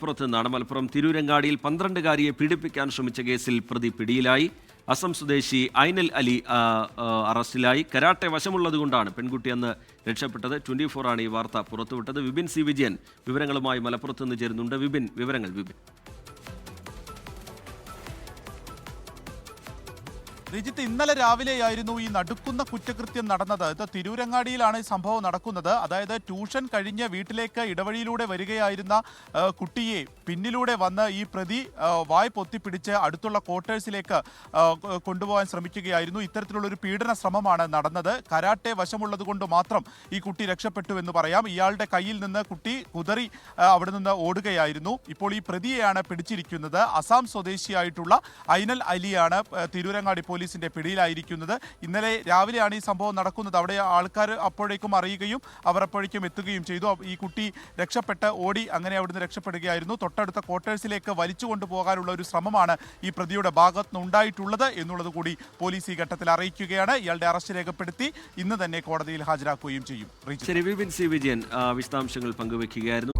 പുറത്ത് നിന്നാണ്. മലപ്പുറം തിരൂരങ്ങാടിയിൽ 12-കാരിയെ പീഡിപ്പിക്കാൻ ശ്രമിച്ച കേസിൽ പ്രതി പിടിയിലായി. അസം സ്വദേശി ഐനൽ അലി അറസ്റ്റിലായി. കരാട്ടെ വശമുള്ളതുകൊണ്ടാണ് പെൺകുട്ടി അന്ന് രക്ഷപ്പെട്ടത്. 24 ആണ് ഈ വാർത്ത പുറത്തുവിട്ടത്. വിപിൻ സി വിജയൻ വിവരങ്ങളുമായി മലപ്പുറത്ത് നിന്ന് ചേരുന്നുണ്ട്. വിപിൻ, വിവരങ്ങൾ. രജിത്ത്, ഇന്നലെ രാവിലെയായിരുന്നു ഈ നടുക്കുന്ന കുറ്റകൃത്യം നടന്നത്. ഇത് തിരൂരങ്ങാടിയിലാണ് ഈ സംഭവം നടക്കുന്നത്. അതായത് ട്യൂഷൻ കഴിഞ്ഞ് വീട്ടിലേക്ക് ഇടവഴിയിലൂടെ വരികയായിരുന്ന കുട്ടിയെ പിന്നിലൂടെ വന്ന് ഈ പ്രതി വായ് പൊത്തിപ്പിടിച്ച് അടുത്തുള്ള ക്വാർട്ടേഴ്സിലേക്ക് കൊണ്ടുപോകാൻ ശ്രമിക്കുകയായിരുന്നു. ഇത്തരത്തിലുള്ളൊരു പീഡന ശ്രമമാണ് നടന്നത്. കരാട്ടെ വശമുള്ളത് കൊണ്ട് മാത്രം ഈ കുട്ടി രക്ഷപ്പെട്ടു എന്ന് പറയാം. ഇയാളുടെ കയ്യിൽ നിന്ന് കുട്ടി കുതറി അവിടെ നിന്ന് ഓടുകയായിരുന്നു. ഇപ്പോൾ ഈ പ്രതിയെയാണ് പിടിച്ചിരിക്കുന്നത്. അസാം സ്വദേശിയായിട്ടുള്ള ഐനൽ അലിയാണ് തിരൂരങ്ങാടി പോലീസിന്റെ പിടിയിലായിരിക്കുന്നത്. ഇന്നലെ രാവിലെയാണ് ഈ സംഭവം നടക്കുന്നത്. അവിടെ ആൾക്കാർ അപ്പോഴേക്കും അറിയുകയും അവർ അപ്പോഴേക്കും എത്തുകയും ചെയ്തു. ഈ കുട്ടി രക്ഷപ്പെട്ട് ഓടി അങ്ങനെ അവിടുന്ന് രക്ഷപ്പെടുകയായിരുന്നു. തൊട്ടടുത്ത ക്വാർട്ടേഴ്സിലേക്ക് വലിച്ചു കൊണ്ടുപോകാനുള്ള ഒരു ശ്രമമാണ് ഈ പ്രതിയുടെ ഭാഗത്തുനിന്ന് ഉണ്ടായിട്ടുള്ളത് എന്നുള്ളത് കൂടി പോലീസ് ഈ ഘട്ടത്തിൽ അറിയിക്കുകയാണ്. ഇയാളുടെ അറസ്റ്റ് രേഖപ്പെടുത്തി ഇന്ന് തന്നെ കോടതിയിൽ ഹാജരാക്കുകയും ചെയ്യും. ശരി, വിപിൻ സി വിജയൻ വിശദാംശങ്ങൾ പങ്കുവയ്ക്കുകയായിരുന്നു.